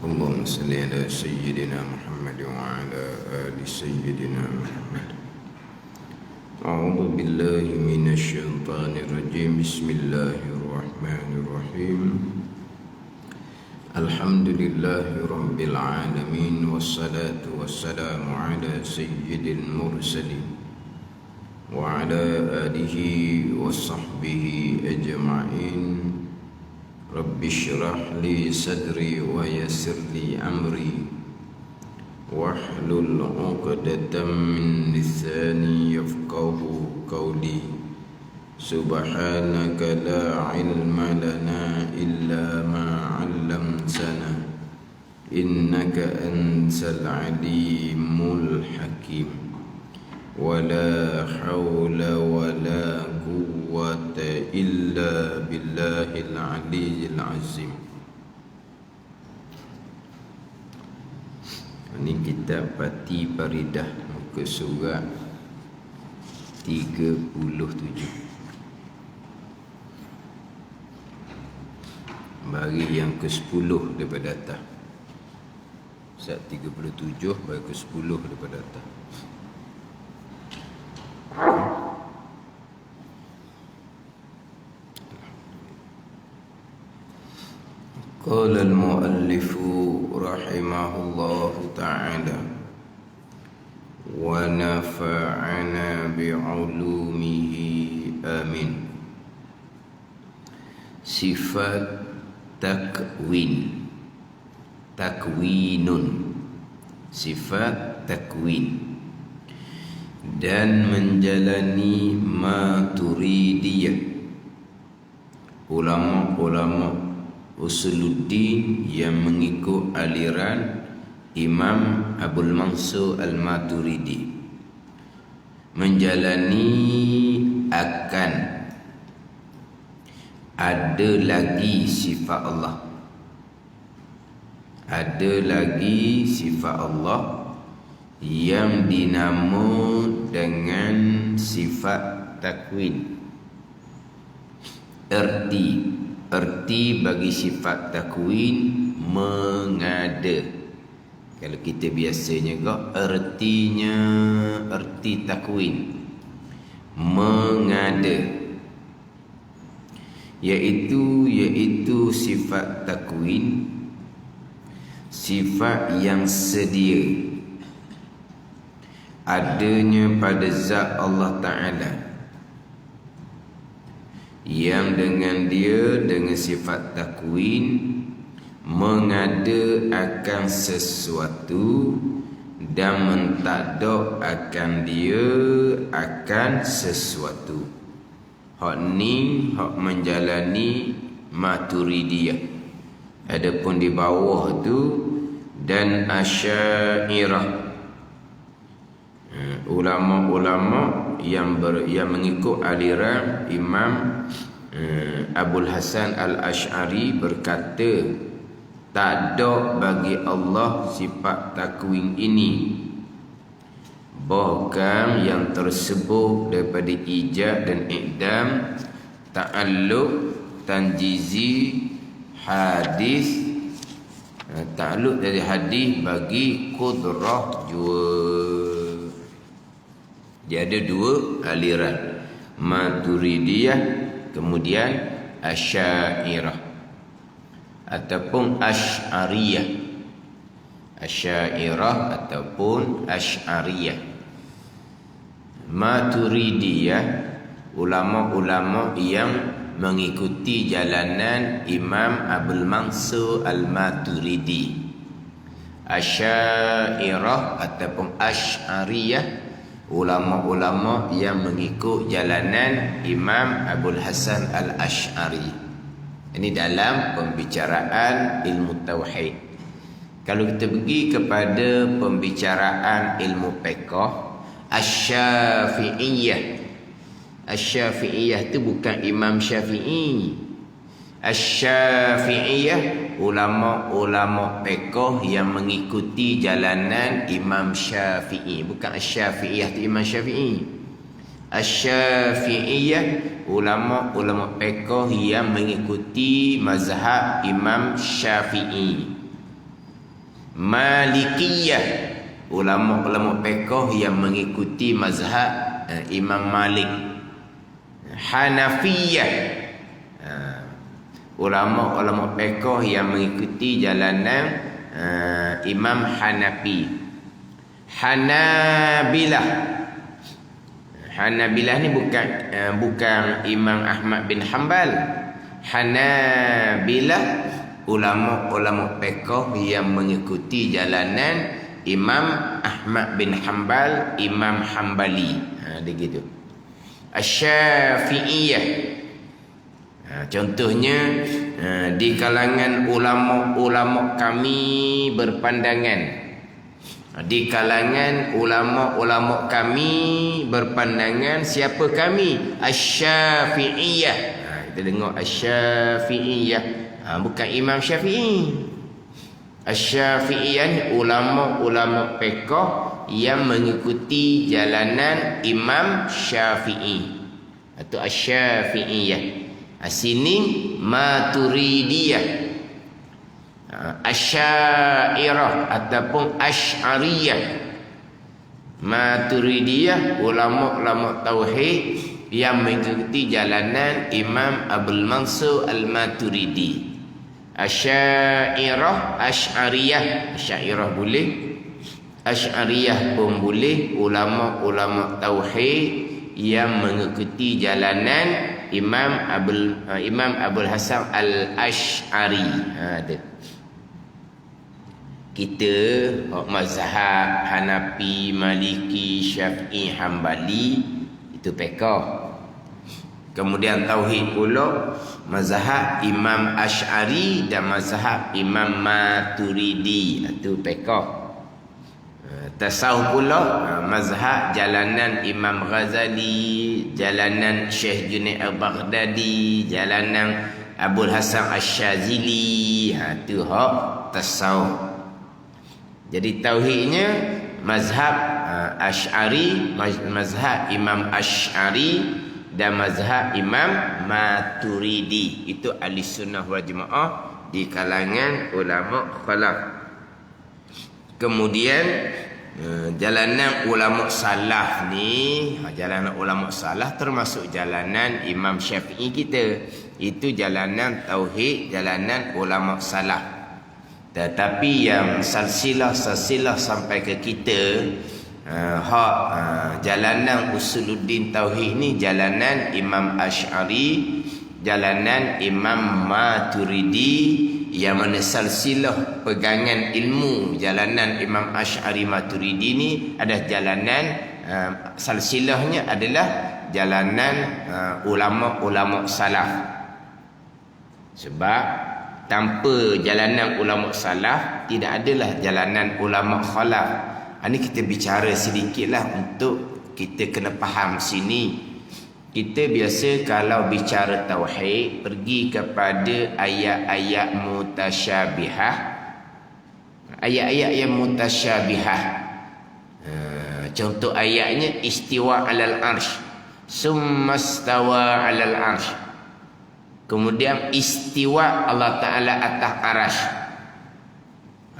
اللهم صل على سيدنا محمد وعلى آل سيدنا محمد. أعوذ بالله من الشيطان الرجيم. بسم الله الرحمن الرحيم. الحمد لله رب العالمين، والصلاة والسلام على سيد المرسلين وعلى آله وصحبه أجمعين. رب اشرح لي صدري ويسر لي أمري واحلل عقدة من لساني يفقه قولي. سبحانك لا علم لنا إلا ما علمتنا إنك أنت العليم الحكيم. ولا حول ولا قوة إلا بالله العلي العظيم. Ini kitab Pati Paridah, muka surat 37. Bagi yang ke-10 daripada atas. Surat 37 bagi ke-10 daripada atas. قال المؤلف رحمه الله تعالى: ونفعنا بعلومه آمين. Sifat takwin, takwinun, sifat takwin, dan menjalani Maturidiyah. Ulama-ulama Usuluddin yang mengikut aliran Imam Abul Mansur Al-Maturidi menjalani akan ada lagi sifat Allah, ada lagi sifat Allah yang dinamo dengan sifat takwin. Erti bagi sifat takwin mengada. Kalau kita biasanya ertinya, erti takwin mengada, iaitu sifat takwin, sifat yang sedia adanya pada zat Allah Ta'ala, yang dengan dia, dengan sifat takwin, mengada akan sesuatu dan mentadak akan dia akan sesuatu. Hak ni hak menjalani Maturidiyah. Adapun di bawah tu dan Asy'ariyah, ulama-ulama yang mengikut aliran Imam Abul Hasan Al-Asy'ari berkata, tak ada bagi Allah sifat takwin ini, bahkan yang tersebut daripada ijab dan i'dam, ta'alluq, tanjizi, hadis, ta'alluq dari hadis bagi qudrah jua. Dia ada dua aliran, Maturidiyah kemudian Asy'ariyah ataupun Asy'ariyah. Asy'ariyah ataupun Asy'ariyah. Maturidiyah, ulama-ulama yang mengikuti jalanan Imam Abul Mansur Al-Maturidi. Asy'ariyah ataupun Asy'ariyah, ulama-ulama yang mengikut jalanan Imam Abul Hasan Al-Asy'ari. Ini dalam pembicaraan ilmu tauhid. Kalau kita pergi kepada pembicaraan ilmu fiqh, Asy-Syafi'iyah. Asy-Syafi'iyah itu bukan Imam Syafi'i. Asy-Syafi'iyah, ulama-ulama fiqh yang mengikuti jalanan Imam Syafi'i. Bukan Asy-Syafi'iyah itu Imam Syafi'i. Asy-Syafi'iyah, ulama-ulama fiqh yang mengikuti mazhab Imam Syafi'i. Malikiyah, ulama-ulama fiqh yang mengikuti mazhab Imam Malik. Hanafiyah, ulama-ulama fiqh yang mengikuti jalanan Imam Hanafi. Hanabilah, Hanabilah ni bukan Imam Ahmad bin Hanbal. Hanabilah ulama-ulama fiqh yang mengikuti jalanan Imam Ahmad bin Hanbal, Imam Hanbali. Dia gitu. Asy-Syafi'iyah, contohnya di kalangan ulama-ulama kami berpandangan. Di kalangan ulama-ulama kami berpandangan, siapa kami? Asy-Syafi'iyah. Kita dengar Asy-Syafi'iyah, bukan Imam Syafi'i. Asy-Syafi'iyah ni ulama-ulama fiqh yang mengikuti jalanan Imam Syafi'i, atau Asy-Syafi'iyah. Sini Maturidiyah, Asy'ariyah ataupun Asy'ariyah. Maturidiyah ulama-ulama tauhid yang mengikuti jalanan Imam Abul Mansur Al-Maturidi. Asy'ariyah, Asy'ariyah, Asy'ariyah boleh, Asy'ariyah pun boleh. Ulama-ulama tauhid yang mengikuti jalanan Imam Abul Hasan Al-Asy'ari. Kita mazhab Hanafi, Maliki, Syafi'i, Hambali itu fiqh. Kemudian tauhid pula mazhab Imam Asy'ari dan mazhab Imam Maturidi, itu fiqh. Tasawuf pula mazhab jalanan Imam Ghazali, jalanan Syekh Junaid Al-Baghdadi, jalanan Abul Hasan Asy-Syazili. Itu hak tasawuf. Jadi tauhidnya mazhab Asy'ari, mazhab Imam Asy'ari dan mazhab Imam Maturidi. Itu ahli sunnah wal jamaah di kalangan ulama khalaf. Kemudian jalanan ulama salaf ni, jalanan ulama salaf termasuk jalanan Imam Syafi'i kita. Itu jalanan tauhid, jalanan ulama salaf. Tetapi yang silsilah sampai ke kita, jalanan usuluddin tauhid ni jalanan Imam Asy'ari, jalanan Imam Maturidi, yang mana silsilah pegangan ilmu jalanan Imam Asy'ari Maturidi ni ada jalanan silsilahnya adalah jalanan ulama-ulama salaf. Sebab tanpa jalanan ulama salaf tidak adalah jalanan ulama khalaf. Ini kita bicara sedikitlah untuk kita kena faham sini. Kita biasa kalau bicara tauhid pergi kepada ayat-ayat mutasyabihah. Ayat-ayat yang mutasyabihah, contoh ayatnya istiwa alal arsh, summa stawa alal arsh. Kemudian istiwa Allah Ta'ala atas arasy.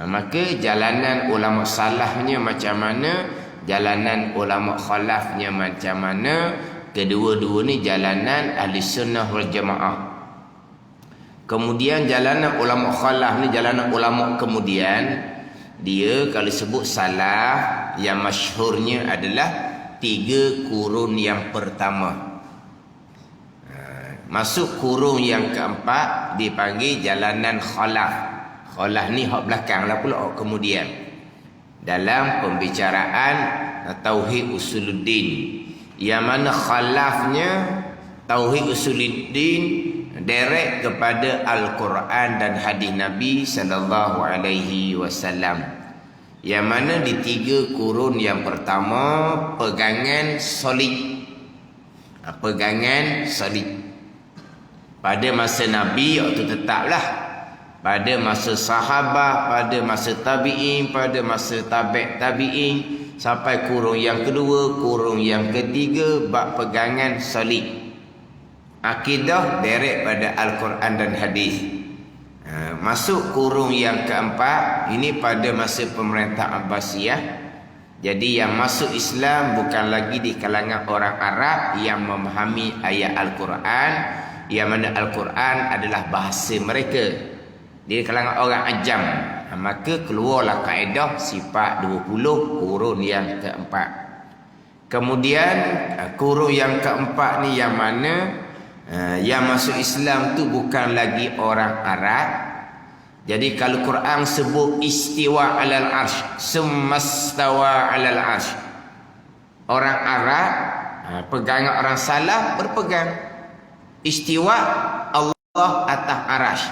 Maka jalanan ulama salafnya macam mana, jalanan ulama khalafnya macam mana, kedua-dua ni jalanan ahli sunnah wal jamaah. Kemudian jalanan ulama khalaf ni jalanan ulama kemudian. Dia kalau sebut salaf, yang masyhurnya adalah 3 kurun yang pertama. Masuk kurung yang keempat dipanggil jalanan khalaf. Khalaf ni hak belakang lah pula, hak kemudian. Dalam pembicaraan tauhid usuluddin, yang mana khalafnya tauhid usuluddin direct kepada Al-Quran dan hadis Nabi sallallahu alaihi wasallam. Yang mana di 3 kurun yang pertama pegangan solid. Pegangan solid. Pada masa Nabi waktu tetaplah, pada masa sahabat, pada masa tabi'in, pada masa tabi'in, sampai kurung yang kedua, kurung yang ketiga, bab pegangan solid. Akidah direct pada Al-Quran dan hadis. Masuk kurung yang keempat, ini pada masa pemerintah Abbasiyah. Jadi yang masuk Islam bukan lagi di kalangan orang Arab yang memahami ayat Al-Quran, yang mana Al-Quran adalah bahasa mereka. Di kalangan orang Ajam, maka keluarlah kaedah sifat 20 kurun yang keempat. Kemudian kurun yang keempat ni yang mana yang masuk Islam tu bukan lagi orang Arab. Jadi kalau Quran sebut istiwa alal arsh, summastawa alal arsh, orang Arab pegangan orang salaf berpegang istiwa Allah atas arasy.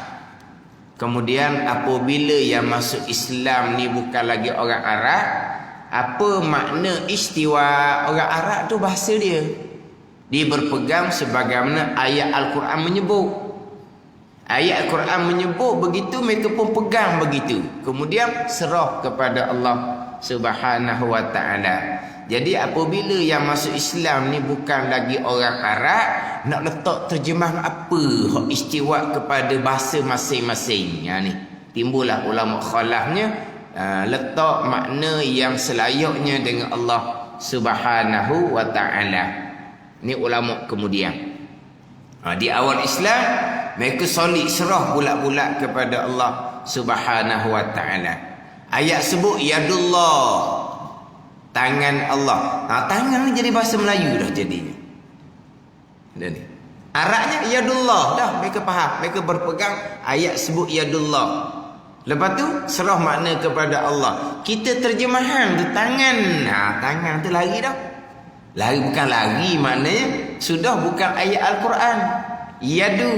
Kemudian apabila yang masuk Islam ni bukan lagi orang Arab, apa makna istiwa? Orang Arab tu bahasa dia. Dia berpegang sebagaimana ayat Al-Quran menyebut. Ayat Al-Quran menyebut begitu, mereka pun pegang begitu. Kemudian serah kepada Allah Subhanahu wa ta'ala. Jadi apabila yang masuk Islam ni bukan lagi orang Arab, nak letak terjemahan apa hak istiwa kepada bahasa masing-masing. Ni timbullah ulama khalafnya letak makna yang selayaknya dengan Allah Subhanahu wa ta'ala. Ni ulama kemudian. Di awal Islam mereka solid serah bulat-bulat kepada Allah Subhanahu wa ta'ala. Ayat sebut yadullah, tangan Allah. Tangan ni jadi bahasa Melayu dah jadinya. Dan ni Arabnya yadullah dah, mereka faham, mereka berpegang ayat sebut yadullah. Lepas tu serah makna kepada Allah. Kita terjemahan tu tangan. Tangan tu lari dah. Lari bukan lari, maknanya sudah bukan ayat Al-Quran. Yadu.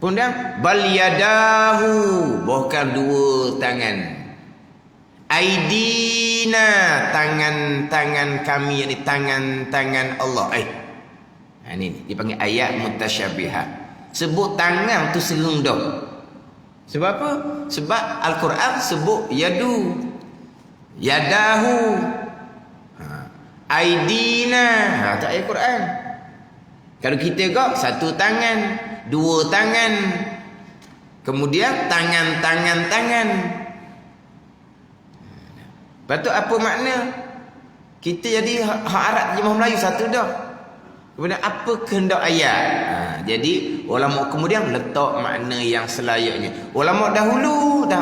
Kemudian bal yadahu, bukan dua tangan. Aidina, tangan-tangan kami, yakni tangan-tangan Allah. Ini dipanggil ayat mutasyabihah. Sebut tangan tu serunduk. Sebab apa? Sebab Al-Quran sebut yadu, yadahu, aidina. Tak ayat Quran. Kalau kita kok satu tangan, dua tangan, kemudian tangan. Lepas tu apa makna? Kita jadi hak Arab terjemah Melayu satu dah. Kemudian apa kehendak ayat? Jadi ulama kemudian letak makna yang selayaknya. Ulama dahulu dah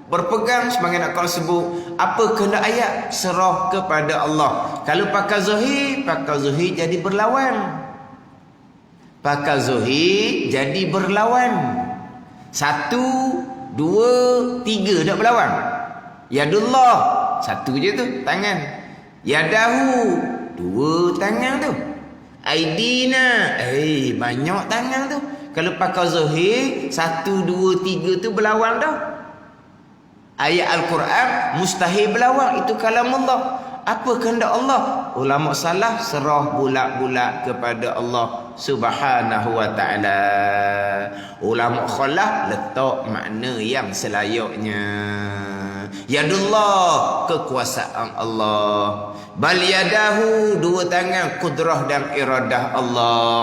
berpegang sebagai nak kau sebut apa kehendak ayat, serah kepada Allah. Kalau pakai zahir jadi berlawan. Pakai zahir jadi berlawan. 1, 2, 3 dah berlawan. Yadullah, satu je tu tangan. Yadahu, 2 tangan tu. Aidina, banyak tangan tu. Kalau pakai zahir 1, 2, 3 tu berlawan dah. Ayat Al-Quran mustahil berlawan, itu kalam Allah. Apa kehendak Allah? Ulama salaf serah bulat-bulat kepada Allah Subhanahu wa ta'ala. Ulama khalaf letak makna yang selayaknya. Yadullah, kekuasaan Allah. Bal yadahu, 2 tangan, kudrah dan iradah Allah.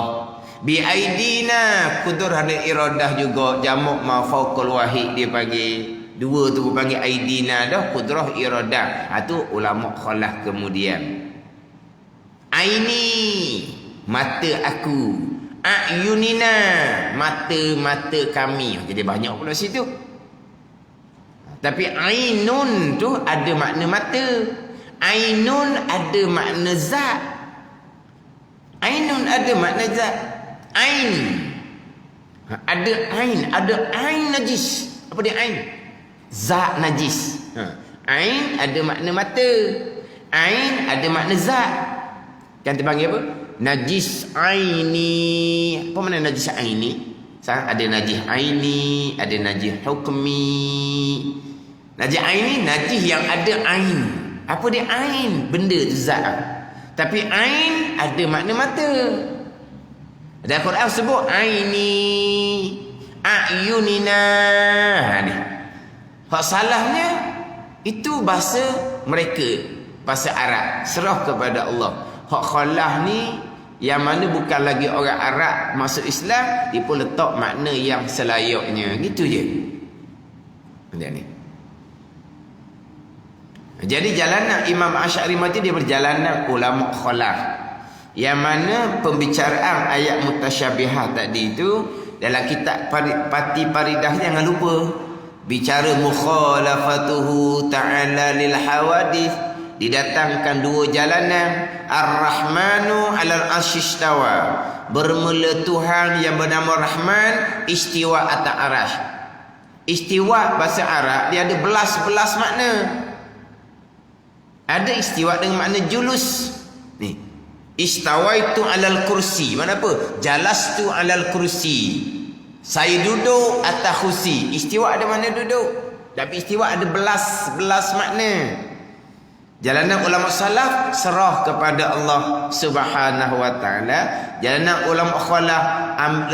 Bi aidina, kudrah dan iradah juga. Jamak ma fauqul wahid dia panggil. 2 tu panggil aidina dah, kudrah iradah. Tu ulama khalaf kemudian. Aini, mata aku. Ayunina, mata-mata kami. Jadi banyak pula situ. Tapi ainun tu ada makna mata. Ainun ada makna zat. Ainun ada makna zat. Ain. Ada ain najis. Apa dia ain? Zat najis. Ain ada makna mata. Ain ada makna zat. Kan dipanggil apa? Najis aini. Apa makna najis aini? Ada najis aini, ada najis hukmi. Najis aini, najis yang ada ain. Apa dia ain? Benda tu zat. Tapi ain ada makna mata. Ada Al-Quran sebut aini, ayunina. Ni hak salahnya itu bahasa mereka, bahasa Arab, serah kepada Allah. Hak khalah ni yang mana bukan lagi orang Arab masuk Islam, dia pun letak makna yang selayaknya. Gitu je. Ni. Jadi jalanan Imam Asy'ari mati dia berjalanan ulama khalaf. Yang mana pembicaraan ayat mutasyabihat tadi itu dalam kitab Pati Paridah, jangan lupa bicara mukhalafatuhu ta'ala lil hawadith. Didatangkan dua jalanan. Ar-Rahmanu 'alal 'arsy istawa. Bermula Tuhan yang bernama Rahman istiwa atas arasy. Istiwa bahasa Arab dia ada belas-belas makna. Ada istiwa dengan makna julus. Ni. Istawaitu 'alal kursi. Mana apa? Jalastu 'alal kursi. Saya duduk atas kursi. Istiwa ada makna duduk. Tapi istiwa ada belas makna. Jalanan ulama salaf serah kepada Allah Subhanahu wa taala. Jalanan ulama khalaf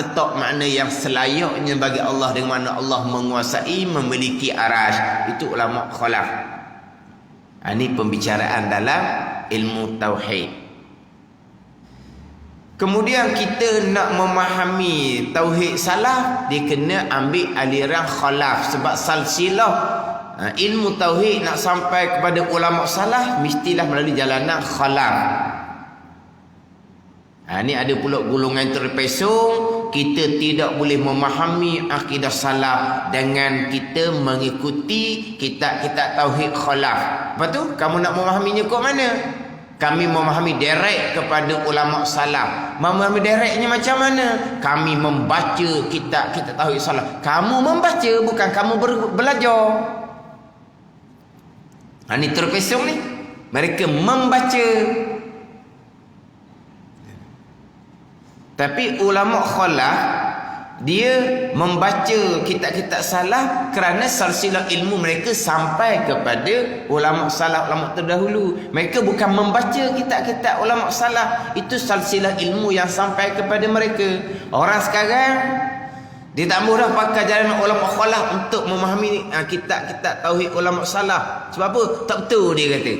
letak makna yang selayaknya bagi Allah, dengan mana Allah menguasai, memiliki arasy. Itu ulama khalaf. Ini pembicaraan dalam ilmu tauhid. Kemudian kita nak memahami tauhid salaf, dia kena ambil aliran khalaf. Sebab silsilah ilmu tauhid nak sampai kepada ulama salaf mestilah melalui jalanan khalaf. Ini ada pula golongan terpesong. Kita tidak boleh memahami akidah salaf dengan kita mengikuti kitab-kitab tauhid khalaf. Lepas tu kamu nak memahaminya ke mana? Kami memahami direct kepada ulama salaf. Memahami directnya macam mana? Kami membaca kitab-kitab tauhid salaf. Kamu membaca, bukan kamu belajar. Ini terpesong ni. Mereka membaca. Tapi ulama khalaf dia membaca kitab-kitab salaf kerana silsilah ilmu mereka sampai kepada ulama salaf, ulama terdahulu. Mereka bukan membaca kitab-kitab ulama salaf, itu silsilah ilmu yang sampai kepada mereka. Orang sekarang dia tak mudah pakai jalan ulama khalaf untuk memahami kitab-kitab tauhid ulama salaf. Sebab apa? Tak betul dia kata.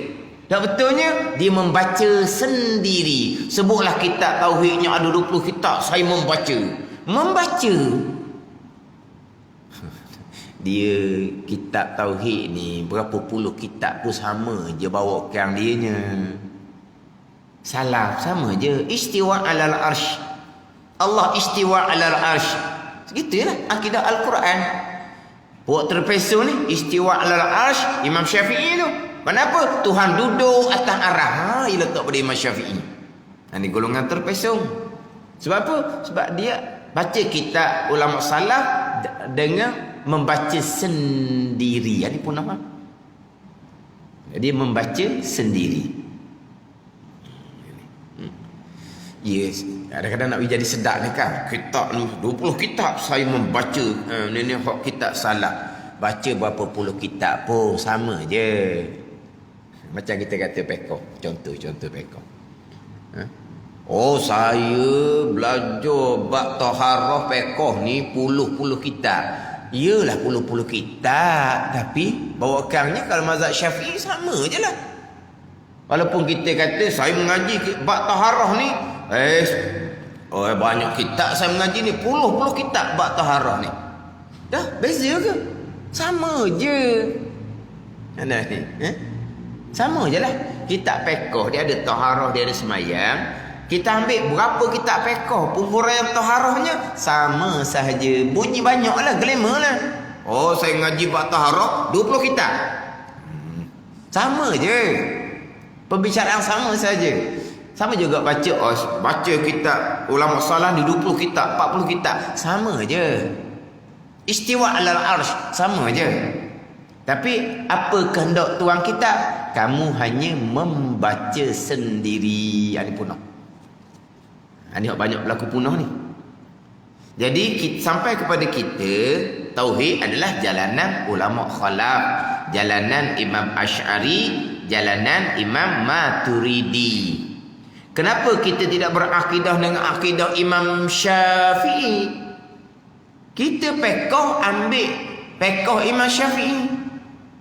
Tak betulnya dia membaca sendiri. Sebutlah kitab tauhidnya ada 20 kitab, saya membaca. Membaca. Dia kitab tauhid ni berapa puluh kitab pun sama je bawakan dianya. Salaf sama je. Istiwa 'alal arsy. Allah istiwa 'alal arsy. Segitulah akidah Al-Quran. Buat terpesong ni istiwa 'alal arsy Imam Syafi'i tu. Kenapa? Tuhan duduk atas arah. Ia letak pada Imam Syafi'i. Ini golongan terpesong. Sebab apa? Sebab dia baca kitab ulama salaf dengan membaca sendiri. Ini pun nama. Dia membaca sendiri. Yes. Kadang-kadang nak jadi sedap ni kan. Kitab ni 20 kitab saya membaca. Ni hak kitab salaf. Baca berapa puluh kitab pun sama je. Macam kita kata pekoh. Contoh pekoh. Oh, saya belajar bab taharah pekoh ni puluh-puluh kitab. Iyalah puluh-puluh kitab, tapi bawakannya kalau mazhab Syafi'i sama je lah. Walaupun kita kata saya mengaji bab taharah ni, banyak kitab saya mengaji ni, puluh-puluh kitab bab taharah ni. Dah beza ke? Sama je. Mana ni? Sama je lah. Kitab pekoh dia ada taharah, dia ada semayang. Kita ambil berapa kitab pekoh, penguraian taharahnya sama sahaja. Bunyi banyak lah, glamour lah. Oh, saya ngaji bab taharah 20 kitab. Sama je. Pembicaraan sama saja. Sama juga baca kitab ulama salaf di 20 kitab, 40 kitab, sama je. Istiwa 'alal arsy sama je. Tapi apa kehendak tuan kitab? Kamu hanya membaca sendiri. Ini punah. Ini banyak berlaku punah ni. Jadi sampai kepada kita, tauhid adalah jalanan ulama khalaf, jalanan Imam Asy'ari, jalanan Imam Maturidi. Kenapa kita tidak berakidah dengan akidah Imam Syafi'i? Kita pekoh ambil pekoh Imam Syafi'i.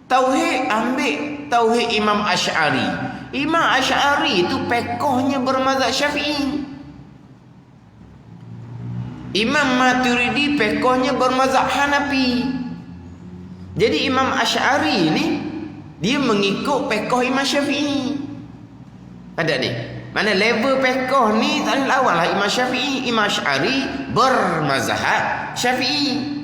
Tauhid ambil tauhid Imam Asy'ari. Imam Asy'ari itu pekohnya bermazhab Syafi'i. Imam Maturidi pekohnya bermazhab Hanafi. Jadi Imam Asy'ari ni dia mengikut pekoh Imam Syafi'i. Ada ni. Mana level pekoh ni tak lawan lah Imam Syafi'i. Imam Asy'ari bermazhab Syafi'i.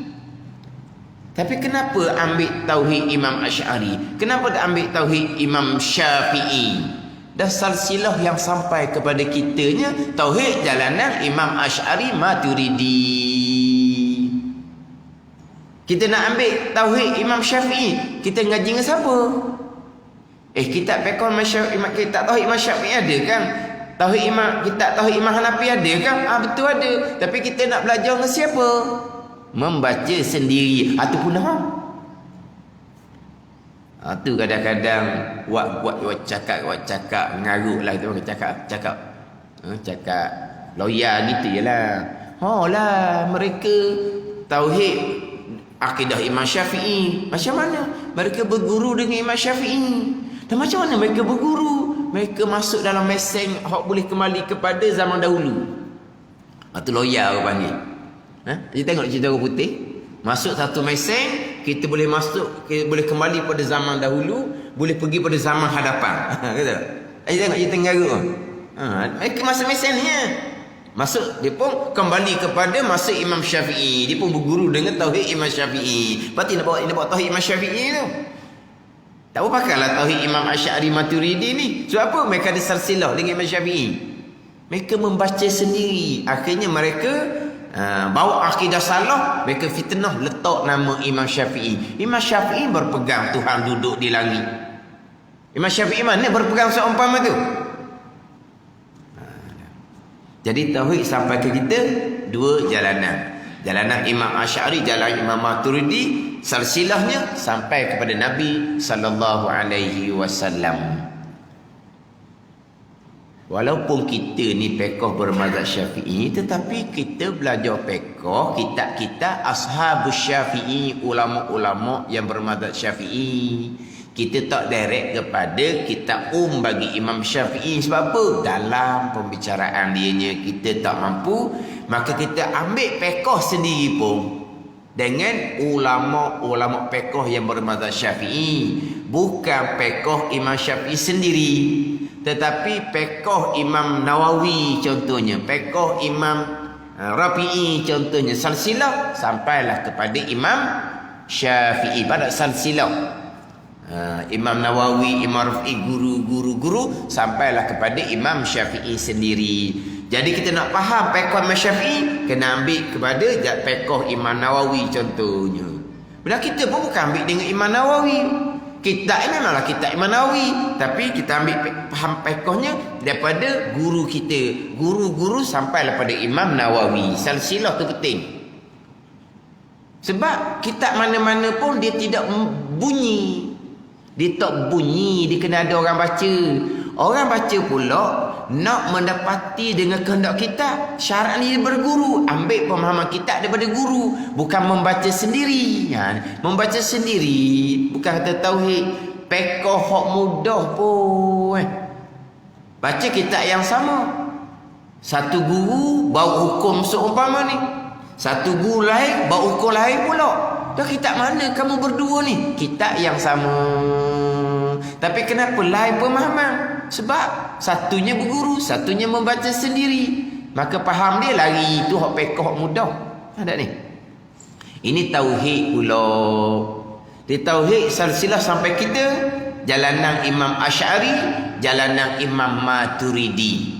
Tapi kenapa ambil tauhid Imam Asy'ari? Kenapa tak ambil tauhid Imam Syafi'i? Dah silsilah yang sampai kepada kitanya tauhid jalanan Imam Asy'ari Maturidi. Kita nak ambil tauhid Imam Syafi'i, kita ngaji dengan siapa? Kitab pekoh Imam, kitab tauhid Imam Syafi'i ada kan? Tauhid Imam, kitab tauhid Imam Hanafi ada kan? Betul ada. Tapi kita nak belajar dengan siapa? Membaca sendiri ataupun tu kadang-kadang buat cakap mengarut lah itu cakap loya gitu jelah. Lah mereka tauhid akidah Imam Syafi'i. Macam mana mereka berguru dengan Imam Syafi'i? Dan macam mana mereka berguru? Mereka masuk dalam meseng hak boleh kembali kepada zaman dahulu. Itu loya orang panggil. Kita tengok cerita orang putih. Masuk satu meseng, kita boleh masuk, kita boleh kembali pada zaman dahulu, boleh pergi pada zaman hadapan. Kata. Kita tengok cerita Garut tu. Mereka masuk meseng ni. Masuk, dia pun kembali kepada masa Imam Syafi'i. Dia pun berguru dengan tauhid Imam Syafi'i. Berarti nak bawa tauhid Imam Syafi'i tu. Tak apa pakailah tauhid Imam Asy'ari Maturidi ni. Sebab apa? Mereka ada silsilah dengan Imam Syafi'i. Mereka membaca sendiri. Akhirnya mereka bawa akidah salah. Mereka fitnah letak nama Imam Syafi'i. Imam Syafi'i berpegang Tuhan duduk di langit. Imam Syafi'i mana berpegang seumpama tu? Jadi tauhid sampai ke kita dua jalanan. Jalanan Imam Asy'ari, jalan Imam Maturidi, silsilahnya sampai kepada Nabi sallallahu alaihi wasallam. Walaupun kita ni pekoh bermazhab Syafi'i, tetapi kita belajar pekoh kitab-kitab Ashabus Syafi'i, ulama-ulama yang bermazhab Syafi'i. Kita tak direct kepada kitab bagi Imam Syafi'i. Sebab apa? Dalam pembicaraan dianya kita tak mampu, maka kita ambil pekoh sendiri pun dengan ulama-ulama pekoh yang bermazhab Syafi'i. Bukan pekoh Imam Syafi'i sendiri, tetapi pekoh Imam Nawawi contohnya, pekoh Imam Rafi'i contohnya, silsilah sampailah kepada Imam Syafi'i pada silsilah. Imam Nawawi, Imam Rafi'i, guru sampailah kepada Imam Syafi'i sendiri. Jadi kita nak faham pekoh Imam Syafi'i, kena ambil kepada pekoh Imam Nawawi contohnya. Bila kita pun bukan ambil dengan Imam Nawawi. Kitab ini memanglah kitab Imam Nawawi, tapi kita ambil faham pekohnya daripada guru kita. Guru sampailah pada Imam Nawawi. Silsilah tu penting. Sebab kitab mana-mana pun dia tidak bunyi. Dia tak bunyi, dia kena ada orang baca. Orang baca pula nak mendapati dengan kehendak kita. Syarat ni dia berguru. Ambil pemahaman kitab daripada guru, bukan membaca sendiri. Membaca sendiri bukan kata tauhid. Pekoh hak mudah pun. Baca kitab yang sama. Satu guru bawa hukum seumpama ni, satu guru lain bawa hukum lain pula. Dah kitab mana kamu berdua ni? Kitab yang sama. Tapi kenapa lain pemahaman? Sebab satunya berguru, satunya membaca sendiri. Maka faham dia lari itu hak pekoh hak mudah. Ada ni. Ini tauhid pula. Di tauhid silsilah sampai kita jalanan Imam Asy'ari, jalanan Imam Maturidi.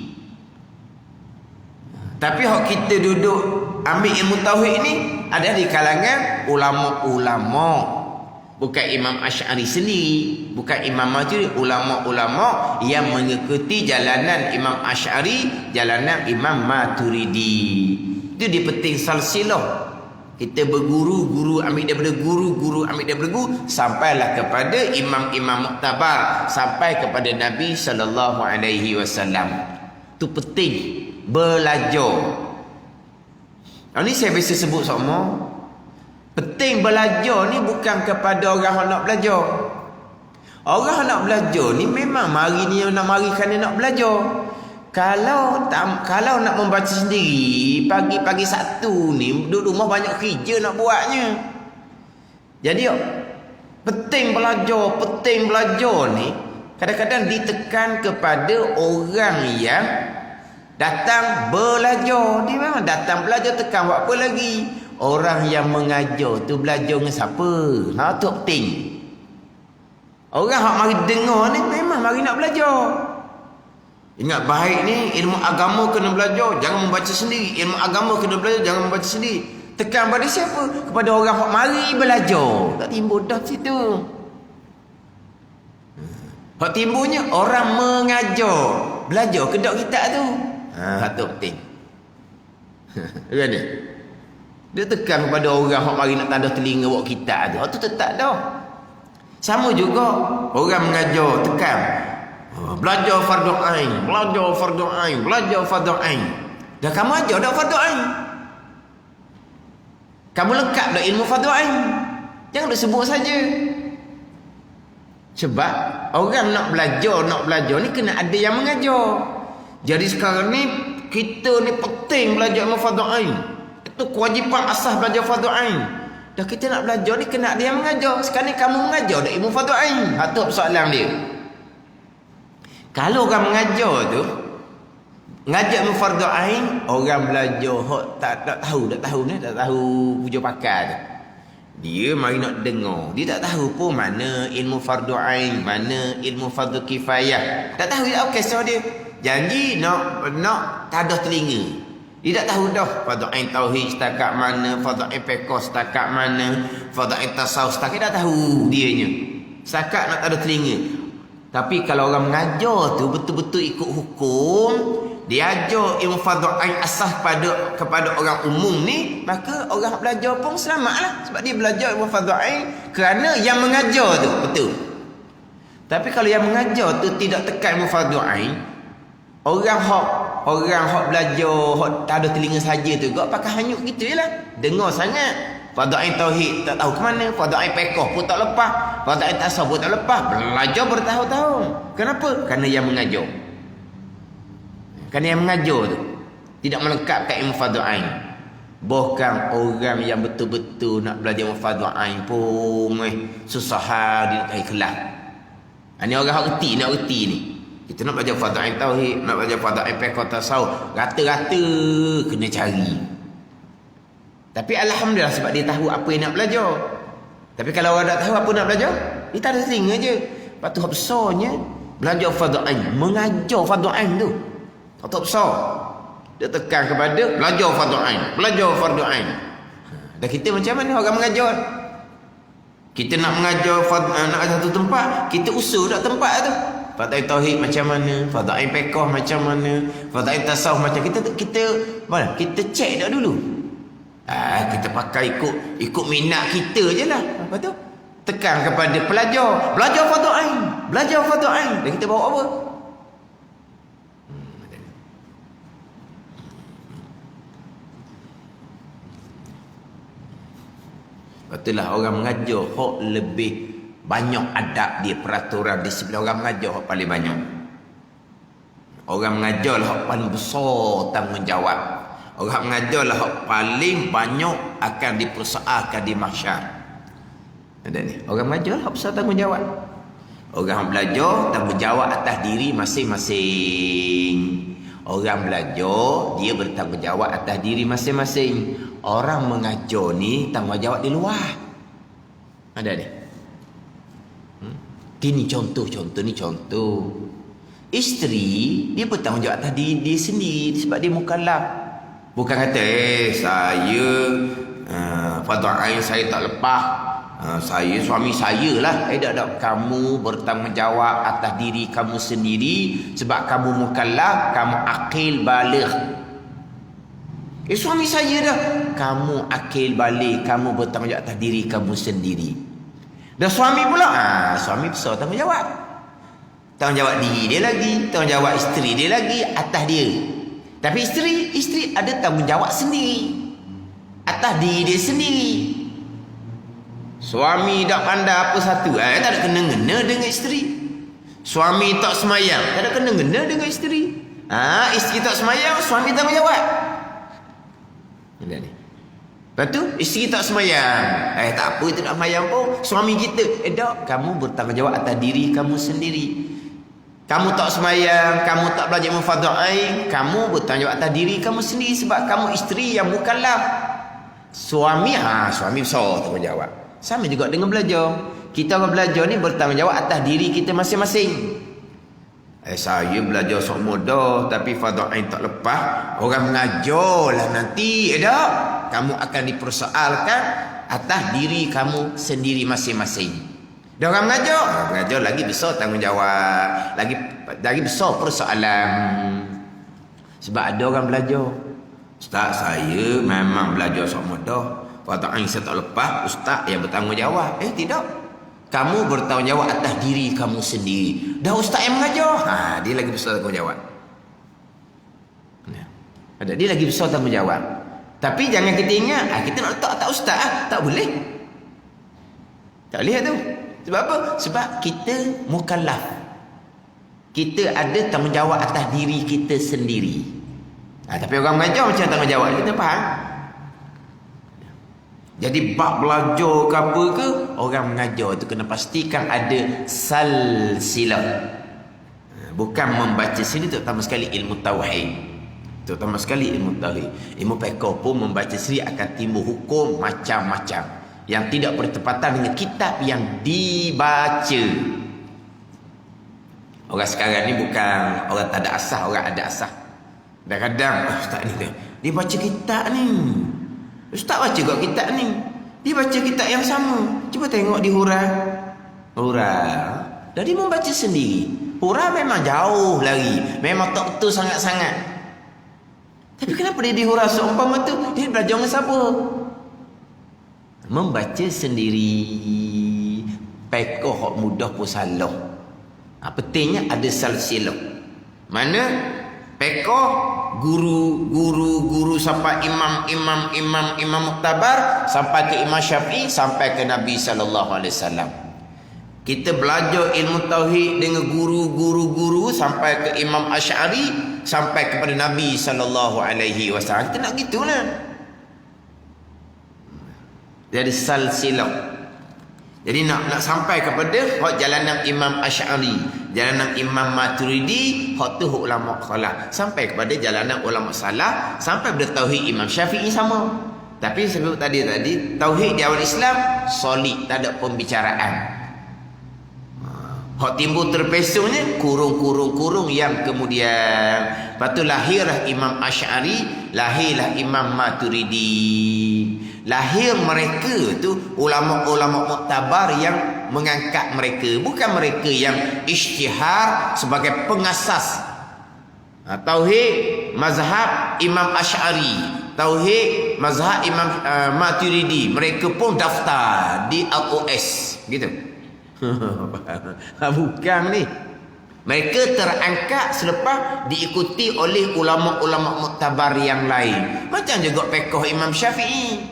Tapi hak kita duduk ambil ilmu tauhid ni ada di kalangan ulama-ulama, bukan Imam Asy'ari sendiri, bukan Imam Maturidi, ulama-ulama yang mengikuti jalanan Imam Asy'ari, jalanan Imam Maturidi. Itu dia penting silsilah. Kita berguru, guru ambil daripada guru, ambil daripada guru, sampailah kepada imam-imam muktabar, sampai kepada Nabi sallallahu alaihi wasallam. Itu penting belajar. Ini saya biasa sebut sama. Penting belajar ni bukan kepada orang yang nak belajar. Orang yang nak belajar ni memang mari ni nak mari kerana nak belajar. Kalau nak membaca sendiri, pagi-pagi Sabtu ni duduk rumah banyak kerja nak buatnya. Jadi penting belajar ni kadang-kadang ditekan kepada orang yang datang belajar. Dia memang datang belajar, tekan buat apa lagi? Orang yang mengajar tu belajar dengan siapa? Tu penting. Orang yang mari dengar ni memang mari nak belajar. Ingat baik ni, ilmu agama kena belajar, jangan membaca sendiri. Ilmu agama kena belajar, jangan membaca sendiri. Tekan pada siapa? Kepada orang yang mari belajar. Tak timbul dah situ. Hak timbulnya orang mengajar. Belajar ke dak kita tu? Tu penting. Kan dia? Dia tekan kepada orang yang mari nak tanda telinga buat kita tu. Tu tetap dah. Sama juga orang mengajar tekan. Belajar fardu ain, belajar fardu ain, belajar fardu ain. Dah kamu ajar dah fardu ain. Kamu lengkap dah ilmu fardu ain. Jangan duk sebut saja. Sebab orang nak belajar ni kena ada yang mengajar. Jadi sekarang ni kita ni penting belajar ilmu fardu ain. Itu kewajipan asas belajar fardu ain. Dah kita nak belajar ni kena ada yang mengajar. Sekarang ni kamu mengajar dah ilmu fardu ain. Tu persoalan dia. Kalau orang mengajar tu ngajar ilmu fardu ain, orang belajar tak tahu puja pakar tu. Dia mari nak dengar, dia tak tahu pun mana ilmu fardu ain, mana ilmu fardu kifayah. Tak tahu dia kisah dia. Janji nak tadah telinga. Dia tak tahu dah fardu ain tauhid setakat mana, fardu ain fiqh setakat mana, fardu ain tasawuf setakat, tak tahu dianya. Setakat nak tadah telinga. Tapi kalau orang mengajar tu betul-betul ikut hukum, dia ajar ilmu fardu ain asas kepada orang umum ni, maka orang belajar pun selamatlah sebab dia belajar ilmu fardu ain kerana yang mengajar tu betul. Tapi kalau yang mengajar tu tidak tekan ilmu fardu ain, orang hok belajar hok tak ada telinga saja tu gak pakai hanyut gitu jelah. Dengar sangat fardu ain tauhid tak tahu ke mana, fardu ain fiqh pun tak lepas, fardu ain tasawuf pun tak lepas, belajar bertahun-tahun. Kenapa? Kerana yang mengajar. Kerana yang mengajar tu tidak melengkapkan ilmu fardu ain. Bahkan orang yang betul-betul nak belajar ilmu fardu ain pun susah dia nak kelas. Ini orang hak reti ni. Kita nak belajar fardu ain tauhid, nak belajar fardu ain fiqh tasawuf, rata-rata kena cari. Tapi alhamdulillah sebab dia tahu apa yang nak belajar. Tapi kalau orang tak tahu apa nak belajar, dia tak ada telinga je. Lepas tu hak besarnya belajar fardu ain, mengajar fardu ain tu. Tak besar. Dia tekan kepada belajar fardu ain, belajar fardu ain. Dan kita macam mana orang mengajar? Kita nak mengajar nak ada satu tempat, kita usul dak tempat tu. Fardu ain tauhid macam mana, fardu ain fiqh macam mana, fardu ain tasawuf macam kita mana? Kita cek dak dulu. Kita pakai ikut minat kita je lah. Apa tu? Tekan kepada pelajar, belajar fardu ain, belajar fardu ain. Dan kita bawa apa? Betulah orang mengajar hok lebih banyak adab dia, peraturan disiplin orang mengajar hok paling banyak. Orang mengajar lah hok paling besar tanggungjawab. Orang mengajarlah hak paling banyak akan dipersoalkan di mahsyar. Ada ni. Orang mengajarlah hak besar tanggungjawab. Orang belajar tanggungjawab atas diri masing-masing. Orang belajar dia bertanggungjawab atas diri masing-masing. Orang mengajar ni tanggungjawab di luar. Ada ni. Ini contoh ni contoh. Isteri dia bertanggungjawab atas diri dia sendiri sebab dia mukallaf. Bukan kata saya fardu ain saya tak lepas, saya suami saya lah. Tak. Kamu bertanggungjawab atas diri kamu sendiri sebab kamu mukallaf, kamu akil baligh. Suami saya dah. Kamu akil baligh, kamu bertanggungjawab atas diri kamu sendiri. Dan suami pula, suami besar tanggungjawab. Tanggungjawab diri dia lagi, tanggungjawab isteri dia lagi atas dia. Tapi isteri ada tanggungjawab sendiri atas diri dia sendiri. Suami tak pandai apa satu, tak ada kena-ngena dengan isteri. Suami tak semayang, tak ada kena-ngena dengan isteri. Isteri tak semayang, suami tanggungjawab. Ini ni. Lepas tu, isteri tak semayang. Tak apa, itu nak semayang pun. Suami kita, tak, kamu bertanggungjawab atas diri kamu sendiri. Kamu tak semayang, kamu tak belajar mufadhal ain, kamu bertanggungjawab atas diri kamu sendiri sebab kamu isteri yang mukallaf. Suami, suami besar tanggungjawab. Sama juga dengan belajar. Kita orang belajar ni bertanggungjawab atas diri kita masing-masing. Saya belajar sok muda tapi fardhu ain tak lepas, orang mengajarlah nanti, tak? Kamu akan dipersoalkan atas diri kamu sendiri masing-masing. Dia orang mengajar lagi besar tanggungjawab, lagi besar persoalan. Sebab ada orang belajar, ustaz saya memang belajar sok muda, fardhu ain saya tak lepas, ustaz yang bertanggungjawab. Tidak. Kamu bertanggungjawab atas diri kamu sendiri. Dah ustaz yang mengajar. Dia lagi besar tanggungjawab. Dia lagi besar tanggungjawab. Tapi jangan kita ingat, kita nak letak atas ustaz. Tak boleh. Tak boleh tu. Sebab apa? Sebab kita mukallaf. Kita ada tanggungjawab atas diri kita sendiri. Tapi orang mengajar macam tanggungjawab. Kita faham? Jadi bab belajar ke apa ke, orang mengajar tu kena pastikan ada salsilah. Bukan membaca sini, terutama sekali ilmu tauhid. Terutama sekali ilmu tauhid. Ilmu fiqh pun membaca sini akan timbul hukum macam-macam yang tidak bertepatan dengan kitab yang dibaca. Orang sekarang ni bukan orang tak ada asah, orang ada asah. Kadang-kadang ustaz ni dia baca kitab ni. Ustaz baca kat kitab ni. Dia baca kitab yang sama. Cuba tengok di hurah. Jadi membaca sendiri. Hurah memang jauh lagi. Memang tak betul sangat-sangat. Tapi kenapa dia di hurah seumpama tu? Dia belajar dengan siapa? Membaca sendiri. Pekoh hak mudah pun salah. Pentingnya ada salsilah. Mana? Pekoh guru sampai imam muktabar, sampai ke Imam Syafi'i, sampai ke Nabi sallallahu alaihi wasallam. Kita belajar ilmu tauhid dengan guru sampai ke Imam Asy'ari, sampai kepada Nabi sallallahu alaihi wasallam. Kita nak gitulah. Jadi salsilah. Jadi nak sampai kepada hak jalanan Imam Asy'ari, jalanan Imam Maturidi, hak tu ulama khalaf, sampai kepada jalanan ulama salaf, sampai pada tauhid Imam Syafi'i sama. Tapi sebut tadi tauhid di awal Islam solid, tak ada pembicaraan. Hak timbul terpesongnya kurung yang kemudian lepas tu lahirlah Imam Asy'ari, lahirlah Imam Maturidi. Lahir mereka tu ulama-ulama muktabar yang mengangkat mereka, bukan mereka yang isytihar sebagai pengasas. Tauhid mazhab Imam Asy'ari, tauhid mazhab Imam Maturidi, mereka pun daftar di AOS gitu. Bukan ni. Mereka terangkat selepas diikuti oleh ulama-ulama muktabar yang lain. Macam juga fiqh Imam Syafi'i.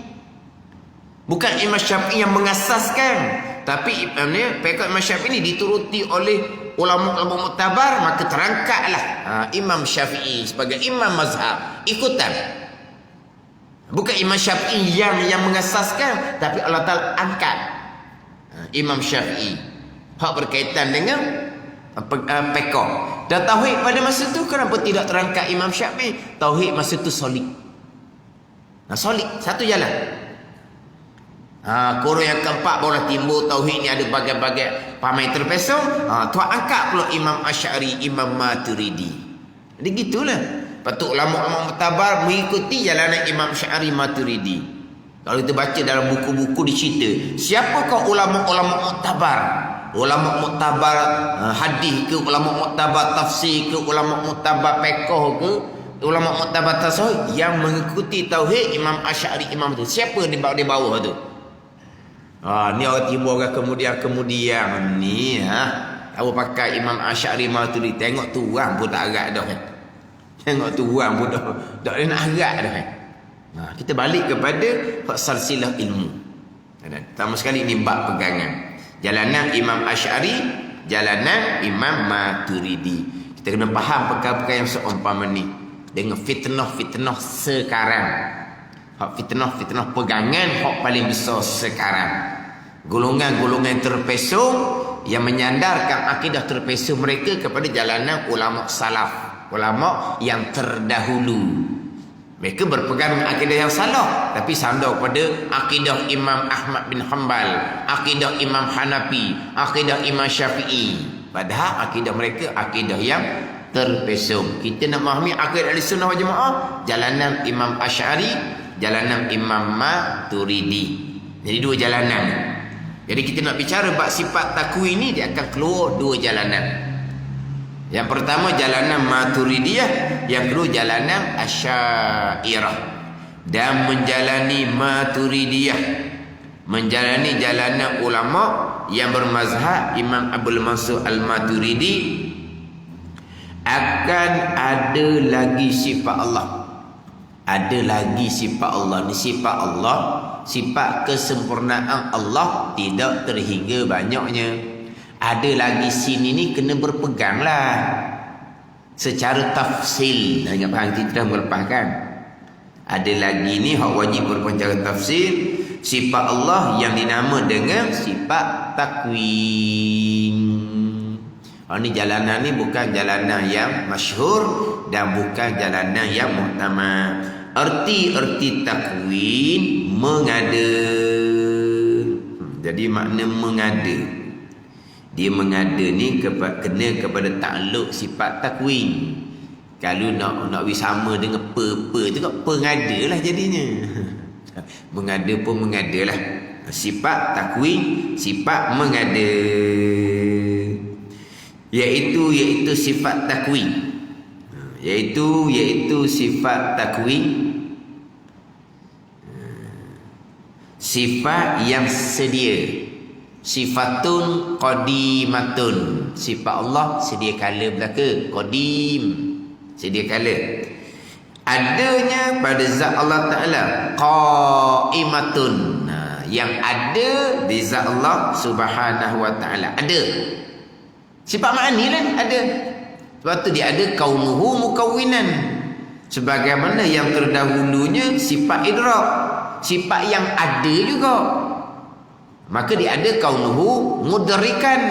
Bukan Imam Syafi'i yang mengasaskan, tapi fiqh Imam Syafi'i ini dituruti oleh ulama-ulama muktabar, maka terangkatlah Imam Syafi'i sebagai imam mazhab ikutan. Bukan Imam Syafi'i yang mengasaskan, tapi Allah Ta'ala angkat Imam Syafi'i. Hak berkaitan dengan fiqh. Dan tauhid pada masa tu kenapa tidak terangkat Imam Syafi'i? Tauhid masa tu solid. Solid, satu jalan. Kurun yang keempat barulah timbul tauhid ni ada bagai-bagai pamai terpesong. Tuan angkat pula Imam Asy'ari, Imam Maturidi. Jadi gitulah. Patut ulama-ulama muktabar mengikuti jalanan Imam Asy'ari, Maturidi. Kalau kita baca dalam buku-buku dicerita, siapakah ulama-ulama muktabar? Ulama muktabar hadis ke, ulama muktabar tafsir ke, ulama muktabar fiqh ke, ulama muktabar tasawuf yang mengikuti tauhid Imam Asy'ari, Imam tu. Siapa di bawah tu? Ni orang timbul orang kemudian ni tahu pakai Imam Asy'ari Maturidi, tengok tuan pun tak agak dah kan. Tengok tuan pun dah tak nak agak dah kan. Kita balik kepada silsilah ilmu. Pertama sekali ni bab pegangan. Jalanan Imam Asy'ari, jalanan Imam Maturidi. Kita kena faham perkara-perkara yang seumpama ni. Dengan fitnah-fitnah sekarang. Hak fitnah-fitnah pegangan hak paling besar sekarang. Golongan-golongan terpesong yang menyandarkan akidah terpesong mereka kepada jalanan ulama salaf, ulama yang terdahulu. Mereka berpegang dengan akidah yang salah, tapi sandar pada akidah Imam Ahmad bin Hanbal, akidah Imam Hanafi, akidah Imam Syafi'i. Padahal akidah mereka akidah yang terpesong. Kita nak memahami akidah Ahlussunnah wal Jamaah, jalanan Imam Asy'ari, jalanan Imam Maturidi. Jadi dua jalanan. Jadi kita nak bicara bab sifat takwin ni, dia akan keluar dua jalanan. Yang pertama jalanan Maturidiyah, yang kedua jalanan Asy'ariyah. Dan menjalani Maturidiyah, menjalani jalanan ulama yang bermazhab Imam Abdul Mansur Al-Maturidi, akan ada lagi sifat Allah. Ada lagi sifat Allah. Ni sifat Allah, sifat kesempurnaan Allah tidak terhingga banyaknya. Ada lagi sini ni kena berpeganglah secara tafsil. Dah ingat faham kita dah melepaskan. Ada lagi ni hak wajib berpanjang tafsir. Sifat Allah yang dinama dengan sifat takwin. Ni jalanan ni bukan jalanan yang masyhur dan bukan jalanan yang muhtamad. Erti-erti takwin mengada. Jadi makna mengada. Dia mengada ni kena kepada takluk sifat takwin. Kalau nak sama dengan pe tu kan pengada lah jadinya. Mengada pun mengada lah. Sifat takwin, sifat mengada. Iaitu sifat takwin. Iaitu sifat takwin. Sifat yang sedia. Sifatun qadimatun. Sifat Allah sedia kala belaka. Qadim, sedia kala. Adanya pada zat Allah Ta'ala qaimatun. Yang ada di zat Allah Subhanahu Wa Ta'ala. Ada. Sifat ma'ani lah ada. Sebab tu dia ada kaunuhu mukawwinan. Sebagaimana yang terdahulunya sifat idrak. Sifat yang ada juga. Maka dia ada kaunuhu mudrikan.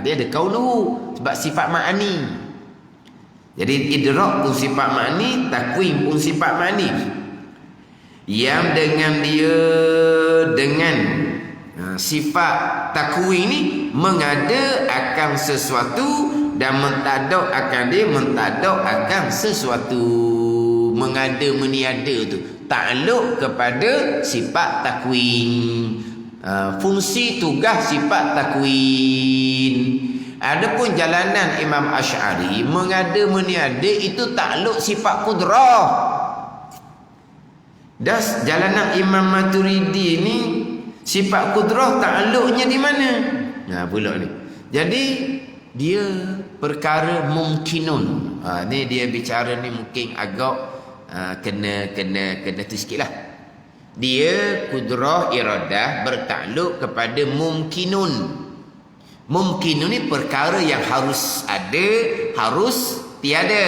Dia ada kaunuhu sebab sifat ma'ani. Jadi idrak pun sifat ma'ani, takwin pun sifat ma'ani. Yang dengan sifat takwin ni mengada akan sesuatu dan mentadok akan sesuatu. Mengada meniada tu takluk kepada sifat takwin. Fungsi tugas sifat takwin. Adapun jalanan Imam Asy'ari mengada meniada itu takluk sifat kudrah. Dan jalanan Imam Maturidi ni sifat kudrah takluknya di mana? Pula ni. Jadi dia perkara mungkinun. Ni dia bicara ni mungkin agak kena tu sikitlah. Dia kudrah iradah bertakluk kepada mumkinun. Mumkinun ni perkara yang harus ada, harus tiada.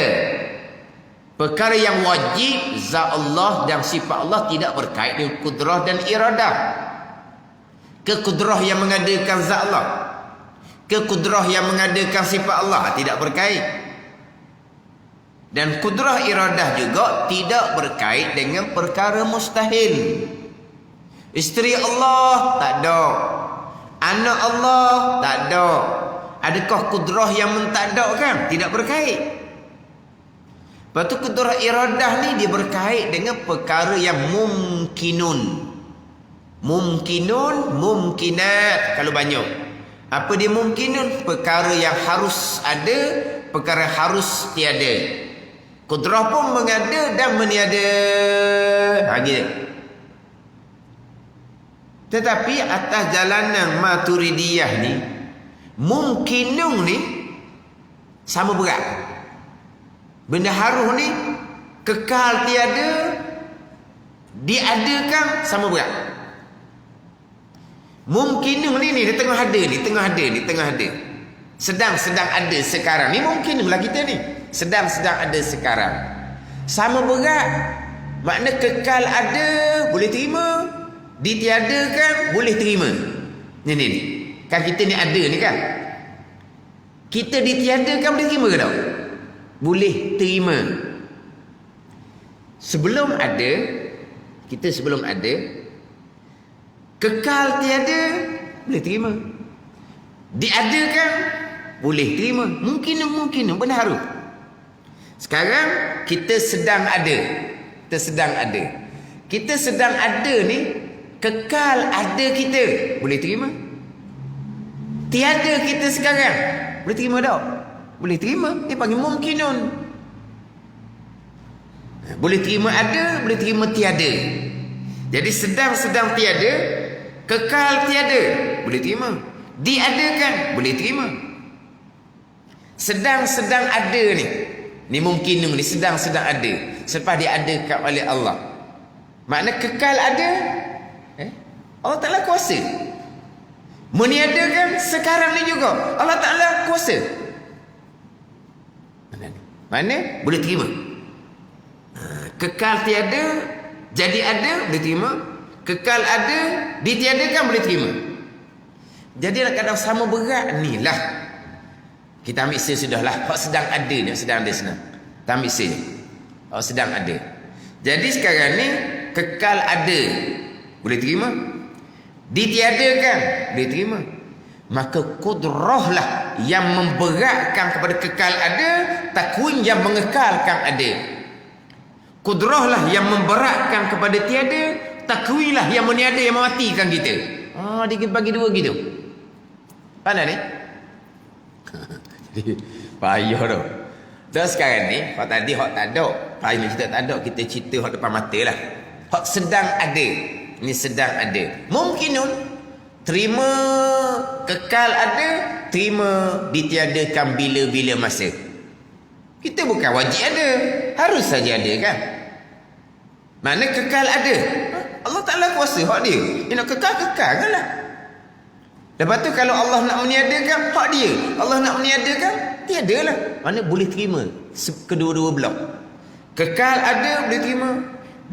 Perkara yang wajib, zat Allah dan sifat Allah tidak berkait dengan kudrah dan iradah. Kekudrah yang mengadakan zat Allah, kekudrah yang mengadakan sifat Allah tidak berkait. Dan kudrah iradah juga tidak berkait dengan perkara mustahil. Isteri Allah tak ada, anak Allah tak ada. Adakah kudrah yang mentadakkan? Tidak berkait. Lepas tu kudrah iradah ni dia berkait dengan perkara yang mumkinun. Mumkinun, mumkinat kalau banyak. Apa dia mumkinun? Perkara yang harus ada, perkara harus tiada. Kudrah pun mengada dan meniada. Gitu. Tetapi atas jalanan Maturidiyah ni, mungkinun ni sama berat. Benda haruh ni kekal tiada, diadakan sama berat. Mungkinun ni dia tengah ada. Sedang-sedang ada sekarang ni, mungkin pula kita ni sedang-sedang ada sekarang. Sama berat. Makna kekal ada boleh terima, ditiadakan boleh terima. Ni. Kan kita ni ada ni kan. Kita ditiadakan boleh terima ke tak? Boleh terima. Sebelum ada, kita sebelum ada, kekal tiada boleh terima. Diadakan boleh terima. Mungkin benar harus. Sekarang kita sedang ada. Kita sedang ada ni, kekal ada kita boleh terima. Tiada kita sekarang boleh terima tak? Boleh terima. Dia panggil mungkinun. Boleh terima ada, boleh terima tiada. Jadi sedang tiada, kekal tiada boleh terima. Diadakan boleh terima. Sedang ada ni mungkin ni sedang ada selepas diadakan oleh Allah. Makna kekal ada, Allah Ta'ala kuasa. Meniadakan sekarang ni juga Allah Ta'ala kuasa. Mana boleh terima. Kekal tiada jadi ada boleh terima. Kekal ada ditiadakan boleh terima. Jadi kadang sama berat ni lah. Kita ambil saya sudahlah. Hak sedang ada ni, sedang ada senang. Kita ambil saya. Hak sedang ada. Jadi sekarang ni kekal ada boleh terima. Ditiadakan boleh terima. Maka kudrahlah yang memberatkan kepada kekal ada, takwin yang mengekalkan ada. Kudrahlah yang memberatkan kepada tiada, takwinlah yang meniada, yang mematikan kita. Dia bagi dua gitu. Mana ni? Payah tu. Terus sekarang ni, hak tadi hak tak ada. Payah kita tak ada, kita cerita hak depan mata lah. Hak sedang ada. Ini sedang ada. Mungkinun terima kekal ada, terima ditiadakan bila-bila masa. Kita bukan wajib ada, harus saja ada kan. Mana kekal ada, Allah Ta'ala kuasa hak dia. Dia nak kekal kan lah. Lepas tu kalau Allah nak meniadakan, hak dia. Allah nak meniadakan, tiadalah. Mana boleh terima kedua-dua belah. Kekal ada boleh terima,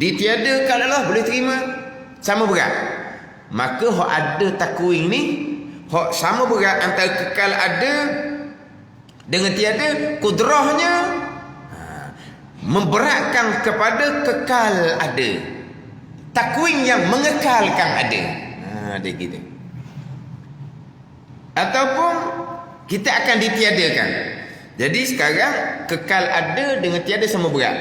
ditiadakan Allah boleh terima. Sama berat. Maka hak ada takwin ni, hak sama berat antara kekal ada dengan tiada, kudrahnya memberatkan kepada kekal ada. Takwin yang mengekalkan ada. Dia gitu. Ataupun kita akan ditiadakan. Jadi sekarang kekal ada dengan tiada sama berat.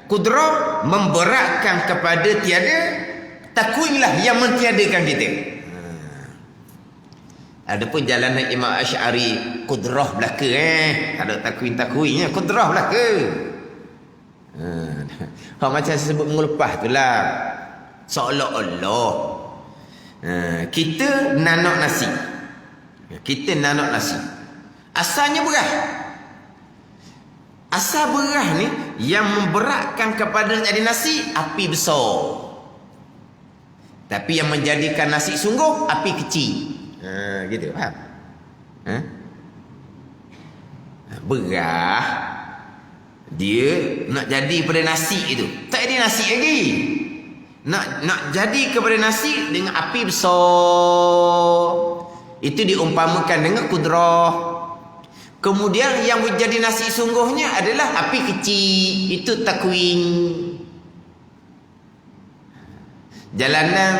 Kudrah memberatkan kepada tiada, takwinlah yang mentiadakan kita. Adapun jalanan Imam Asy'ari kudrah belaka ada takwin-takwinnya, kudrah belaka. Macam saya sebut minggu lepas tu lah. Seolah-olah kita nanok nasi. Kita nanok nasi. Asalnya berah. Asal berah ni yang memberatkan kepada jadi nasi, api besar. Tapi yang menjadikan nasi sungguh, api kecil. Gitu, faham? Berah dia nak jadi pada nasi itu. Tak jadi nasi lagi. Nak jadi kepada nasi dengan api besar. Itu diumpamakan dengan kudrah. Kemudian yang menjadi nasi sungguhnya adalah api kecil. Itu takwin. Jalanan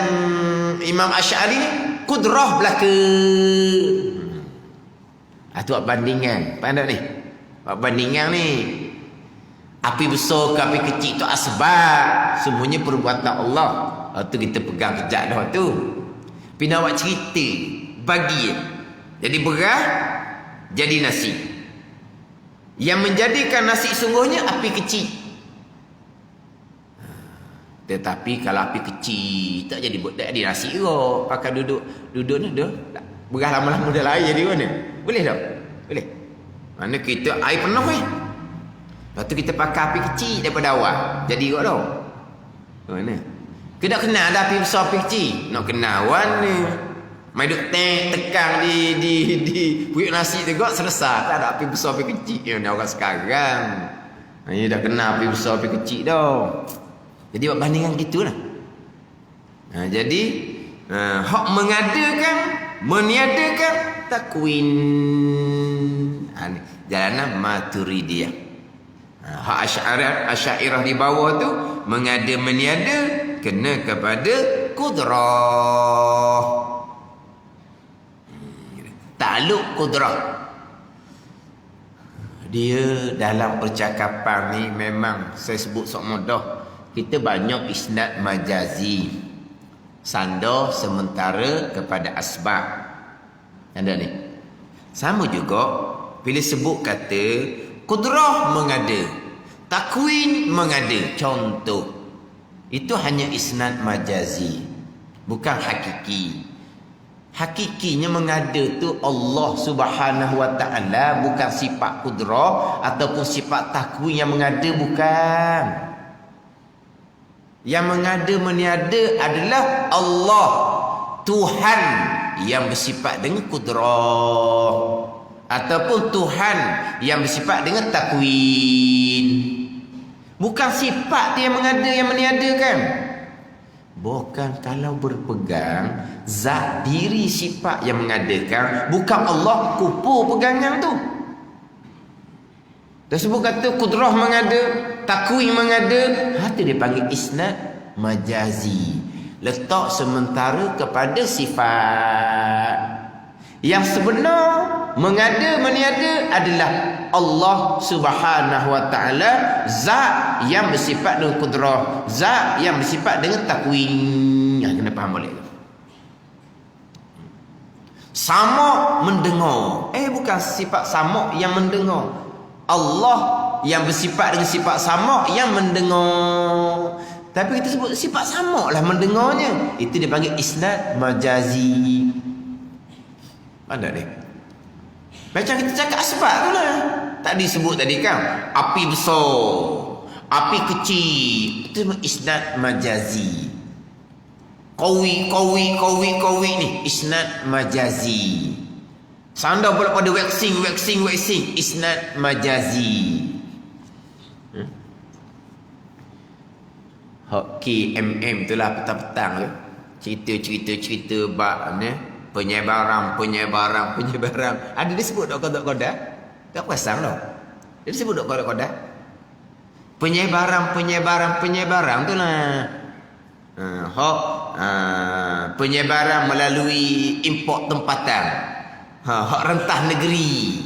Imam Asy'ari kudrah belaka. Itu buat bandingan. Faham tak ni? Buat bandingan ni. Api besar ke api kecil tu asbab. Semuanya perbuatan Allah. Itu kita pegang kejap dah tu. Tapi nak buat cerita. Bagi. Jadi berah. Jadi nasi. Yang menjadikan nasi sungguhnya api kecil. Tetapi kalau api kecil tak jadi nasi ke. Pakai duduk ni dah. Berah lama-lama dah air jadi mana? Boleh tak? Boleh. Mana kita air penuh ni. Lepas tu kita pakai api kecil daripada awal. Jadi kot tau. Mana? Kita nak kenal ada api besar api kecil. Nak kenal warna. Mai duk tekan di pujuk nasi tu kok selesai. Tak ada api besar api kecil ni orang sekarang. Ini dah kena api besar api kecil dah. Jadi buat bandingan gitulah. Jadi hak mengadakan, meniadakan takwin. Jalanan Maturidiyah. Hak Asy'ariyah di bawah tu mengada meniada kena kepada kudrah. Takluk kudrah. Dia dalam percakapan ni memang saya sebut sok mudah. Kita banyak isnad majazi. Sanda sementara kepada asbab. Ada ni. Sama juga bila sebut kata kudrah mengada, takwin mengada, contoh. Itu hanya isnad majazi, bukan hakiki. Hakikinya mengada tu Allah Subhanahu wa taala, bukan sifat kudrah ataupun sifat takwin yang mengada, bukan. Yang mengada meniada adalah Allah, Tuhan yang bersifat dengan kudrah ataupun Tuhan yang bersifat dengan takwin. Bukan sifat dia yang mengada yang meniadakan. Bukan kalau berpegang zat diri sifat yang mengadakan, bukan Allah kupu pegangan tu. Dah sebut kata kudrah mengada, takwin mengada, itu dia panggil isnad majazi. Letak sementara kepada sifat. Yang sebenar mengada meniada adalah Allah Subhanahu wa taala, zat yang bersifat dengan kudrah, zat yang bersifat dengan takwin. Kena faham boleh. Sama mendengar. Bukan sifat sama yang mendengar. Allah yang bersifat dengan sifat sama yang mendengar. Tapi kita sebut sifat sama lah mendengarnya. Itu dipanggil isnad majazi. Mana ni? Macam kita cakap asbab tu lah. Tadi sebut tadi kan, api besar, api kecil. Itu isnad majazi. Qawi ni isnad majazi. Sanda pula pada waxing isnad majazi. Hak KMM tu lah petang-petang tu. Cerita bab ni penyebaran. Ada disebut tak kodak-kodak? Tak pasang dah. Dia disebut tak kodak-kodak? Penyebaran tu lah. Penyebaran melalui import tempatan. Hak rentah negeri.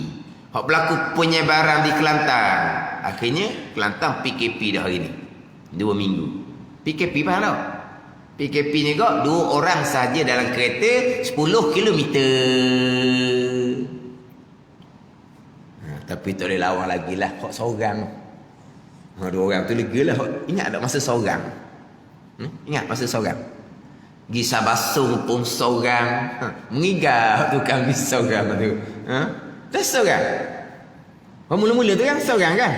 Hak berlaku penyebaran di Kelantan. Akhirnya Kelantan PKP dah hari ni. 2 minggu. PKP faham tak? PKP ni kok 2 orang saja dalam kereta 10 kilometer. Tapi tak boleh lawan lagi lah. Hak seorang. 2 orang tu lega lah. Ingat tak masa seorang? Ingat masa seorang? Gisah basung pun seorang. Mengigau tukang gisah seorang tu. Dah seorang. Mula-mula tu kan seorang kan?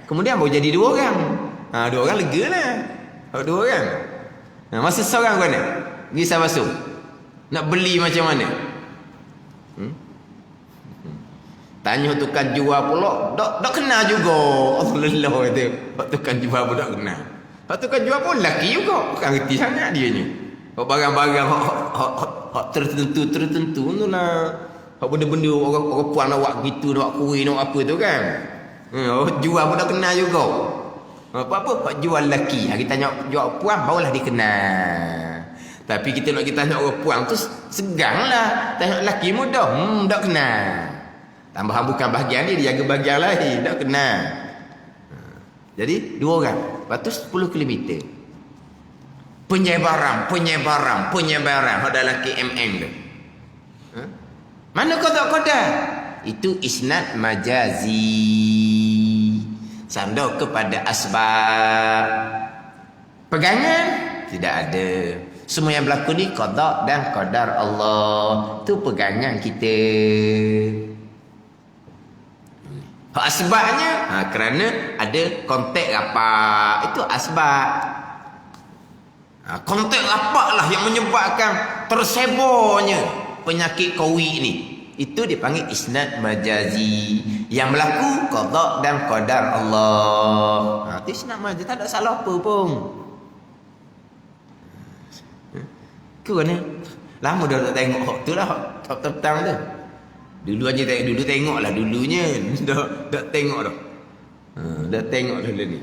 Kemudian baru jadi 2 orang. 2 orang lega lah. 2 orang. Masa seorang kau mana? Gisah basung. Nak beli macam mana? Tanya tukang jual pula, tak kenal juga. Allah kata, tukang jual pun tak kenal. Tukang jual pun lelaki juga. Bukan reti sangat dia ni. Barang-barang hak tertentu tu lah. Hak benda-benda orang puan nak buat gitu, nak buat kuih, nak buat apa tu kan. Jual pun tak kenal juga. Apa-apa hak jual lelaki. Kita tanya jual puan barulah dikenal. Tapi kita tanya orang puan tu segang lah. Tanya lelaki mudah, tak kenal. Tambahan bukan bahagian ni, dia jaga bahagian lain, tak kenal. Jadi 2 orang. Lepas tu 10 kilometer. Penyebaran. Hak dalam KMM tu. Mana kodak-kodak? Itu isnad majazi. Sandar kepada asbab. Pegangan tidak ada. Semua yang berlaku ni qada dan qadar Allah. Tu pegangan kita. Hak asbabnya kerana ada kontak rapat. Itu asbab. Kontak rapat lah yang menyebabkan tersebarnya penyakit qawi ni. Itu dipanggil isnad majazi. Yang berlaku qada dan qadar Allah. Itu isnad majazi, tak ada salah apa pun. Kau ni lama dah tak tengok hak tu lah, hak petang tu. Dulu aja dulu tengoklah dulunya. Dah tengok dah. Dah tengok dulu ni.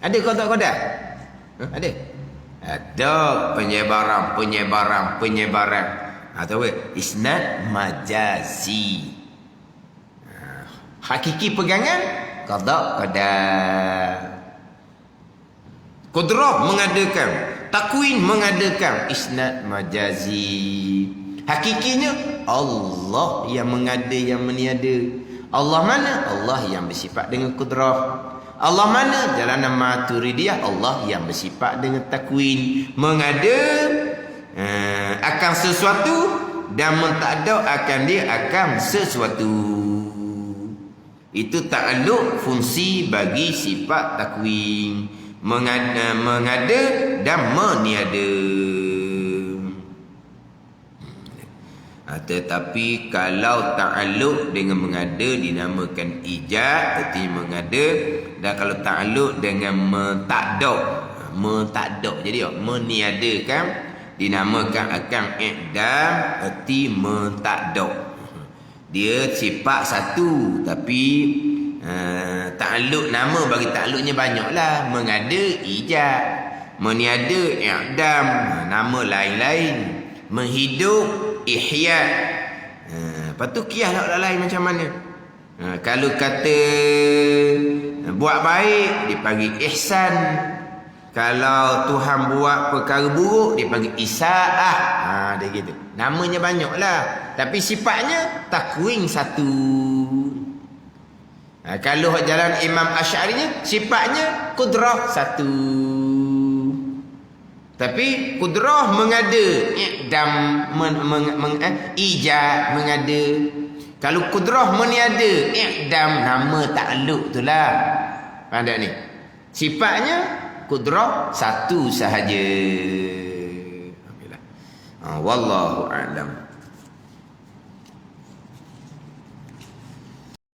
Ada qada-qadar? Ada. Ada penyebaran. Atau isnad majazi. Hakiki pegangan qada qadar. Qudrah mengadakan, takwin mengadakan, isnad majazi. Hakikinya Allah yang mengada, yang meniada. Allah mana? Allah yang bersifat dengan qudrah. Allah mana? Jalanan Maturidiyah, Allah yang bersifat dengan takwin, mengada akan sesuatu dan mentakda akan dia akan sesuatu. Itu ta'alluq fungsi bagi sifat takwin, mengada dan meniada. Tetapi kalau ta'alluq dengan mengada dinamakan ijaz, artinya mengada. Dan kalau ta'alluq dengan mentakda, jadi meniadakan, dinamakan akan i'dam, erti mentakda. Dia sifat satu tapi ta'alluq, nama bagi ta'alluqnya banyaklah. Mengada ijaz, meniada i'dam, nama lain-lain. Menghidup ihya. Lepas tu kias nak lain macam mana. Kalau kata buat baik dipanggil ihsan. Kalau Tuhan buat perkara buruk dipanggil isaah. Dia gitu. Namanya banyaklah, tapi sifatnya takwin satu. Kalau jalan Imam Asy'arinya sifatnya qudrah satu. Tapi qudrah mengada, i'dam ijaz mengada. Kalau qudrah meniada, i'dam nama ta'alluq itulah. Faham tak ni? Sifatnya qudrah satu sahaja. Wallahu a'lam.